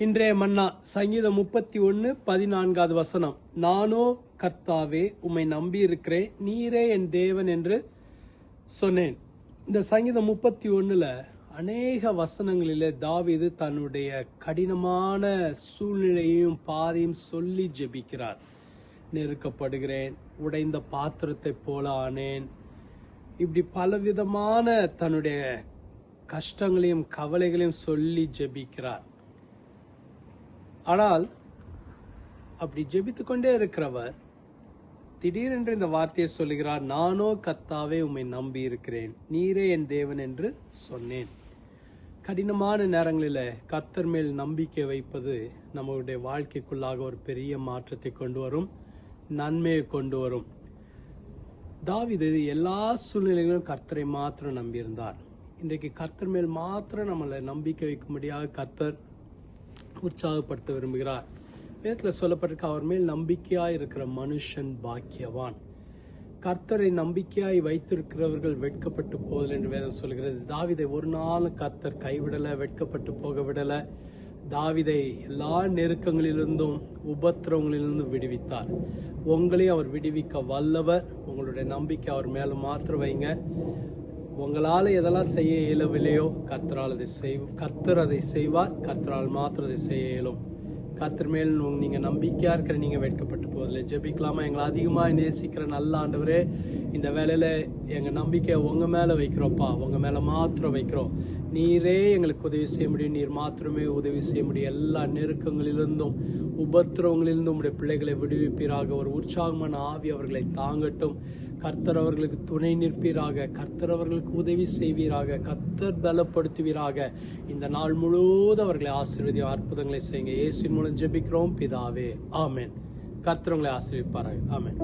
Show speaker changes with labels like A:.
A: இன்றைய மன்னா சங்கீதம் 31:14 வசனம். நானோ கர்த்தாவே உம்மை நம்பி இருக்கிறேன், நீரே என் தேவன் என்று சொன்னேன். இந்த சங்கீதம் 31 அநேக வசனங்களிலே தாவீது தன்னுடைய கடினமான சூழ்நிலையையும் பாதையும் சொல்லி ஜெபிக்கிறார். நெருக்கப்படுகிறேன், உடைந்த பாத்திரத்தை போல ஆனேன், இப்படி பலவிதமான தன்னுடைய கஷ்டங்களையும் கவலைகளையும் சொல்லி ஜெபிக்கிறார். ஆனால் அப்படி ஜெபித்து கொண்டே இருக்கிறவர் திடீரென்று இந்த வார்த்தையை சொல்லுகிறார், நானோ கர்த்தாவே உம்மை நம்பி இருக்கிறேன், நீரே என் தேவன் என்று சொன்னேன். கடினமான நேரங்களில் கர்த்தர் மேல் நம்பிக்கை வைப்பது நம்மளுடைய வாழ்க்கைக்குள்ளாக ஒரு பெரிய மாற்றத்தை கொண்டு வரும், நன்மையை கொண்டு வரும். தாவீது எல்லா சூழ்நிலைகளிலும் கர்த்தரை மாத்திரம் நம்பியிருந்தார். இன்றைக்கு கர்த்தர் மேல் மாத்திரம் நம்மளை நம்பிக்கை வைக்கும்படியாக கர்த்தர் உற்சாகப்படுத்த விரும்புகிறார். வேதத்தில் சொல்லப்பட்டிருக்க, அவர் மேல் நம்பிக்கையாய் இருக்கிற மனுஷன் பாக்கியவான். கர்த்தரை நம்பிக்கையாய் வைத்திருக்கிறவர்கள் வெட்கப்பட்டு போதல் என்று வேதம் சொல்கிறது. தாவீதை ஒரு நாள் கர்த்தர் கைவிடல, வெட்கப்பட்டு போக விடல. தாவீதை எல்லா நெருக்கங்களிலிருந்தும் உபத்திரவங்களிலிருந்தும் விடுவித்தார். உங்களையும் அவர் விடுவிக்க வல்லவர். உங்களுடைய நம்பிக்கை அவர் மேல மாத்திரம் வைங்க. உங்களால எதெல்லாம் செய்ய இயலவில்லையோ கர்த்தர் அதை செய்வார். கர்த்தரால் மாத்திரம் அதை செய்ய இயலும். கர்த்தர் மேல் நீங்க நம்பிக்கையா இருக்கிற நீங்க வெட்கப்பட்டு போதில்லை. ஜெபிக்கலாமா? எங்களை அதிகமா நேசிக்கிற நல்ல ஆண்டவரே, இந்த வேலையில எங்க நம்பிக்கையை உங்க மேல வைக்கிறோம்ப்பா, உங்க மேல மாத்திரம் வைக்கிறோம். நீரே எங்களுக்கு உதவி செய்ய முடியும், நீர் மாத்திரமே உதவி செய்ய முடியும். எல்லா நெருக்கங்களிலிருந்தும் உபத்திரவங்களிலிருந்தும் உடைய பிள்ளைகளை விடுவிப்பீராக. ஒரு உற்சாகமான ஆவி அவர்களை தாங்கட்டும். கர்த்தர் அவர்களுக்கு துணை நிற்பீராக. கர்த்தர் அவர்களுக்கு உதவி செய்வீராக. கர்த்தர் பலப்படுத்துவீராக. இந்த நாள் முழுவதும் அவர்களை ஆசீர்வதியும் அற்புதங்களை செய்யுங்க. இயேசுவின் மூலம் ஜெபிக்கிறோம் பிதாவே, ஆமென். கர்த்தர் உங்களை ஆசீர்வதிப்பாராக. ஆமென்.